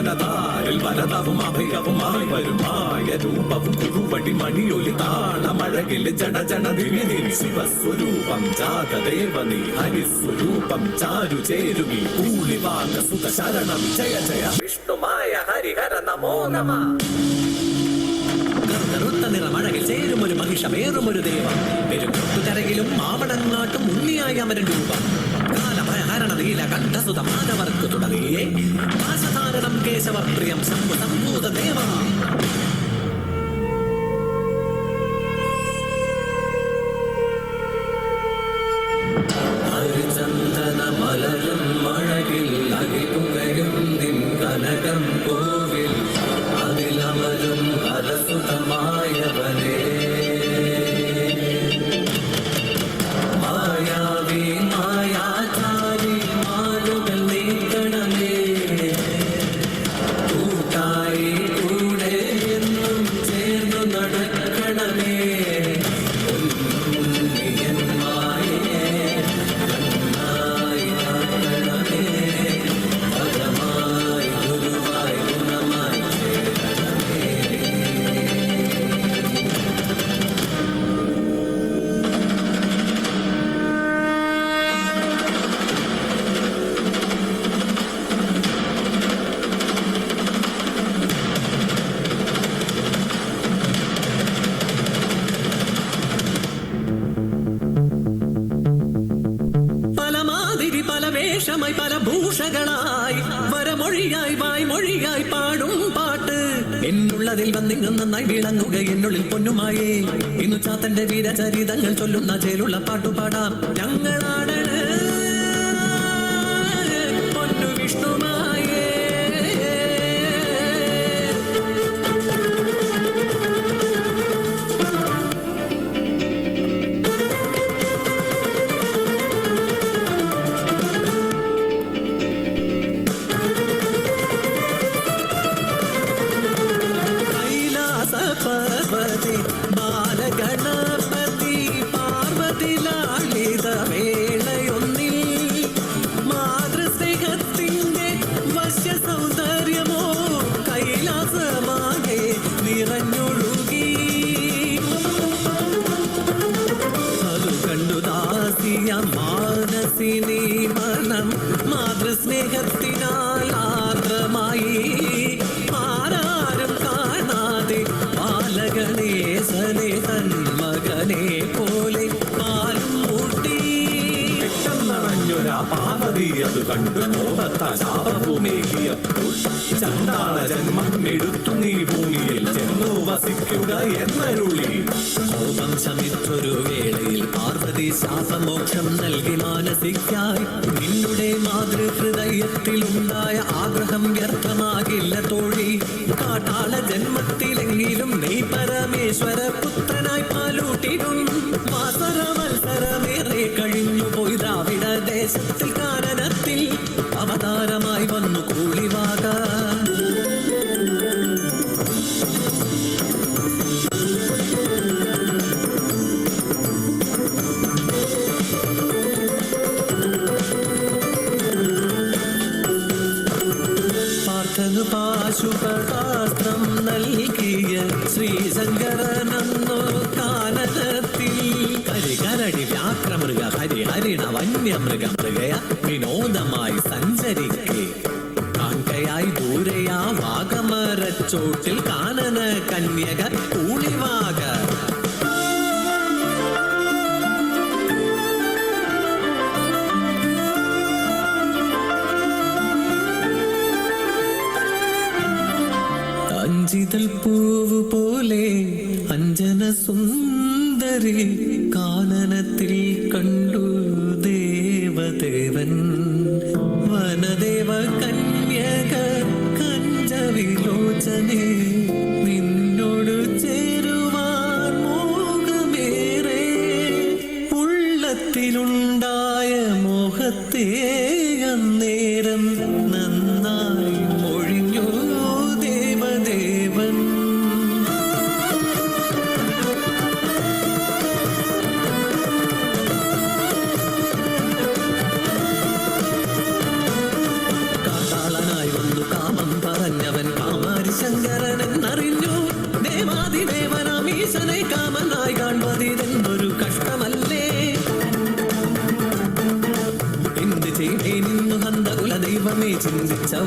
മനതാരിൽ വരതവും അഭയവുമായി വരുമായ രൂപവും കുറുവടി മണിയൊലി താളമഴകില് ജട ജട ദിവിധി ശിവസ്വരൂപം ജാതദേവനി ഹരിസ്വരൂപം ചാരു ചേരുമി കൂളിവാക സുത ശരണം ജയ ജയ വിഷ്ണുമായ ഹരിഹര നമോ നമ. കറുത്ത നിറമഴകിൽ ചേരും ഒരു മഹിഷമേറും ഒരു ദേവം പെരുകൊട്ടുകരകിലും മാവടങ്ങാട്ടും ഉണ്ണിയായ അമരൻ രൂപം കാലമയ ഹരണനീല കണ്ഠസുത മാനവർക്ക് തുടങ്ങിയേ ഭാഷധാരണം കേശവപ്രിയം ശംഭു സംഭൂത ദേവ. ഹരിചന്ദന മലരും മഴകിൽ അകിപുകയും നിൻ കനകം കോവിൽ അതിലമരും ഹരസുതമായവനേ മായാവി മായാചാരി മാലുകൾ നീക്കണമേ കൂട്ടായി കൂടെ എന്നും ചേർന്നു നടക്കണമേ ായി പല ഭൂഷകളായി വരമൊഴിയായി വായ്മൊഴിയായി പാടും പാട്ട് എന്നുള്ളതിൽ വന്നിങ്ങും നന്നായി വിളങ്ങുക എന്നുള്ളിൽ പൊന്നുമായേ ഇന്നു ചാത്തന്റെ വീരചരിതങ്ങൾ ചൊല്ലുന്ന ചേലുള്ള പാട്ടുപാടാം ഞങ്ങളാണ് പൊന്നു വിഷ്ണുമായേ. പാർവതി ബാലഗണപതി പാർവതി ലാളിത വേളയൊന്നിൽ മാതൃസ്നേഹത്തിന്റെ വശ്യ സൗന്ദര്യമോ കൈലാസമാകെ നിറഞ്ഞൊഴുകി അതു കണ്ടു ദാസിയ മാനസിനി മനം മാതൃസ്നേഹത്തിനാൽ ആർദ്രമായി ഗണേശനെ തൻ മകനെ പോലെ പാലും മൂട്ടി പെട്ടെന്നണഞ്ഞൊരാ പാർവതി അത് കണ്ടു മോഹത്താപഭൂമേകിയ ചണ്ടാള ജന്മം എടുത്തു നീ ഭൂമിയിൽ ചെന്നു വസിക്കുക എന്നരുളി. കോപം ശമിച്ചൊരു വേളയിൽ പാർവതി ശാപമോക്ഷം നൽകി മാനസിക്കായി നിന്നുടെ മാതൃഹൃദയത്തിലുണ്ടായ ആഗ്രഹം വ്യർത്ഥമാകില്ല തോഴി. കാട്ടാള ജന്മത്തിലെങ്കിലും നീ പരമേശ്വര പുത്രനായി പാലൂട്ടിടും വാസര മത്സരമേറെ കഴിഞ്ഞു പോയി ദ്രാവിഡ ദേശത്തിൽ കാനനത്തിൽ അവതാരമായി വന്നു കൂളിവാക. പാശുപതാസ്ത്രം നൽകിയ ശ്രീശങ്കരനെന്നോ കാനനത്തിൽ കരികരടി വ്യാക്രമൃഗ ഹരിഹരിണ വന്യമൃഗ മൃഗയ വിനോദമായി സഞ്ചരിക്കെ കാൺകയായി ദൂരയാ വാഗമരച്ചോട്ടിൽ കാനന കന്യക കൂളിവാക. അഞ്ചിതൾ പൂവ് പോലെ അഞ്ജന സുന്ദരി കാനനത്തിൽ കണ്ടു ദേവദേവൻ വനദേവ കന്യക കഞ്ചവിലോചനെ നിന്നോട് ചേരുവാൻ മോഹമേറെ ഉള്ളത്തിലുണ്ടായ മോഹത്തെ അന്നേരം നന്നായി മൊഴിഞ്ഞു ദേവദേവൻ. കാട്ടാളനായി വന്നു കാമം പറഞ്ഞ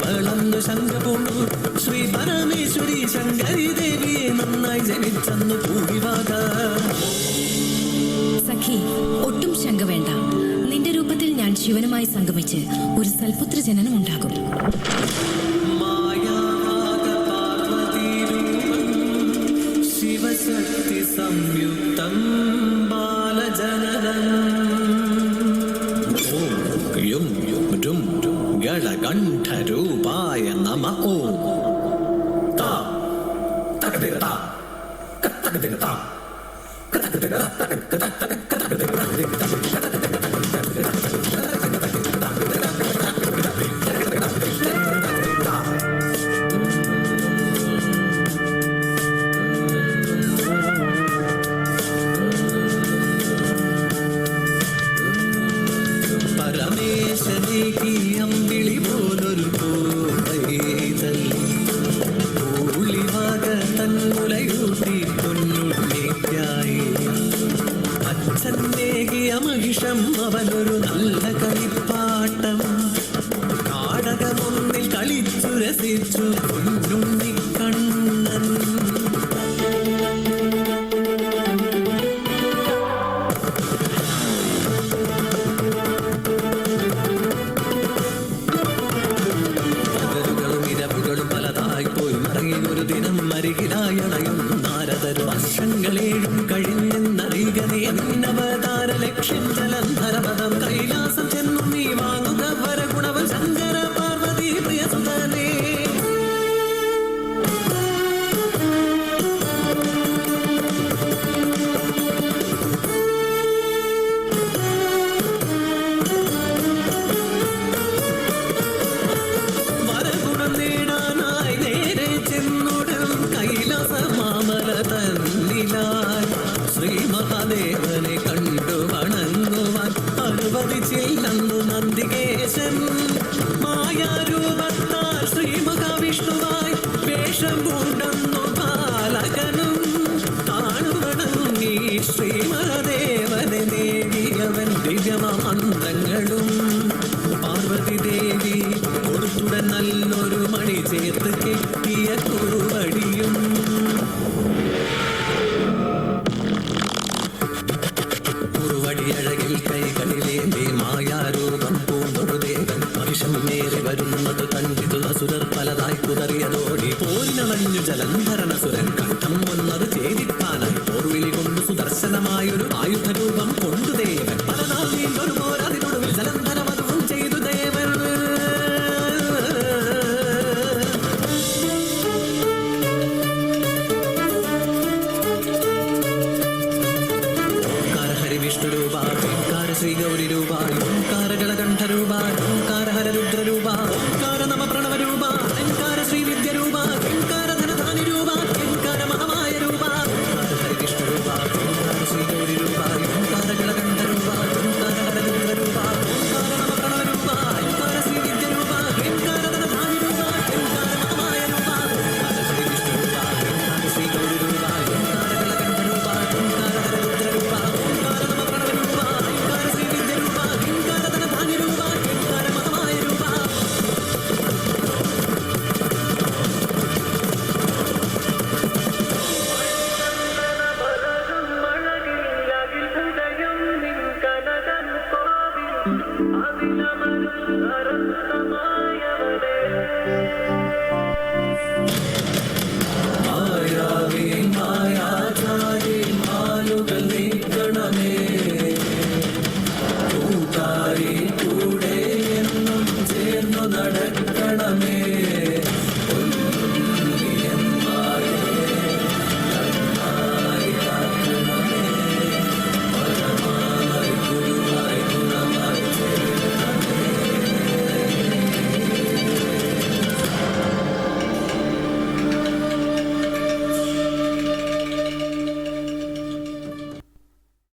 വളർന്നു ശങ്ക പോണു ശ്രീ പരമേശ്വരി ശങ്കരി ദേവിയെ നന്നായി ജനിച്ചെന്നു പൂവിവാദ. സഖി, ഒട്ടും ശങ്ക വേണ്ട. നിന്റെ രൂപത്തിൽ ഞാൻ ശിവനുമായി സംഗമിച്ച് ഒരു സൽപുത്ര ജനനം ഉണ്ടാകും. ശിവശക്തി സംയുക്തം ബാലജനനം. ഓം യും രും ഗളകണ്ഠരൂപായ നമഃ. ഓം താ തകതിര താ കതകതിര താ കതകതിര അമ്പിളി പോലൊരു പൂവൈതൽ പൂളിവാക തന്മുലയൂട്ടി പൊന്നുണ്ണിക്കായി അച്ഛനേകിയ മഹിഷം അവനൊരു നല്ല കളിപ്പാട്ടം നാടകമൊന്നിൽ കളിച്ചു രസിച്ചു പൊന്നുണ്ണിക്കണ്ണൻ. ഒരു ദിനം അരികിലായണയും നാരദർ വർഷങ്ങളേഴും കഴിഞ്ഞെന്നറികനവതാര ലക്ഷ്യം ജലന്ധരപദം കൈലാസം ചെന്നും നീ വാങ്ങുക വരഗുണവൻ ശങ്കര പാർവതി പ്രിയസുതനേ. വരഗുണം നേടാനായി നേരെ ചെന്നുടൻ കൈലാസമാമല തന്നിലായി ശ്രീ മഹാദേവനെ കണ്ടു വണങ്ങുവാൻ അനുവദിച്ചില്ലെന്നു നന്ദികേശൻ. മായാരൂപത്താൽ ശ്രീ മഹാവിഷ്ണുവായി വേഷം കൊണ്ടെന്നു ബാലകനും കാണുവണങ്ങി ശ്രീ മഹാദേവനെ നേടിയവൻ ദിവ്യമന്ത്രങ്ങളും. പാർവതി ദേവി കൊടുത്തുടൻ നല്ലൊരു മണി ചേർത്ത് കെട്ടിയ കുറുവടിയും കുറുവടിയഴകിൽ കൈകളിലേന്തി മായാരൂപം പൂണ്ടൊരു ദേവൻ മഹിഷം നേരെ വരുന്നത് കണ്ടിതു അസുരർ പലതായി കുതറിയതോടി പോരിനണഞ്ഞു ജലന്ധരണസുരൻ കണ്ഠം വന്നത് ഛേദിപ്പാനായി പോർവിളി കൊണ്ട് സുദർശനമായൊരു ആയുധരൂപം കൊണ്ടു ദേവൻ പലനാൾ നീണ്ടൊരു പോരാതിനൊടുവിൽ ജലന്ധരമതും ചെയ്തു ദേവൻ. വിഷ്ണുരൂപ ഓംകാര ശ്രീഗൗരിരൂപ ഓംകാര ഗളകണ്ഠരൂപ ഓംകാര ഹരരുദ്രരൂപ ഓംകാര നമ പ്രണവരൂപ ഓംകാര ശ്രീവിദ്യരൂപ ഓംകാര ധനധാനിരൂപ ഓംകാര മഹാമായ രൂപ ഹരിവിഷ്ണുരൂപ ഓംകാര ശ്രീഗൗരിരൂപ ഓംകാര ഗളകണ്ഠരൂപ ഓംകാര ഹരരുദ്രരൂപ ഓംകാര നമ പ്രണവരൂപ ഓംകാര ശ്രീവിദ്യരൂപ ഓംകാര ധനധാനിരൂപ ഓംകാര മഹാമായ രൂപ ഹരിവിഷ്ണുരൂപ ഓംകാര ശ്രീഗൗരിരൂപ ഓംകാര ഗളകണ്ഠരൂപ ഓംകാര ഹരരുദ്രരൂപ മായാവി മായാചാരി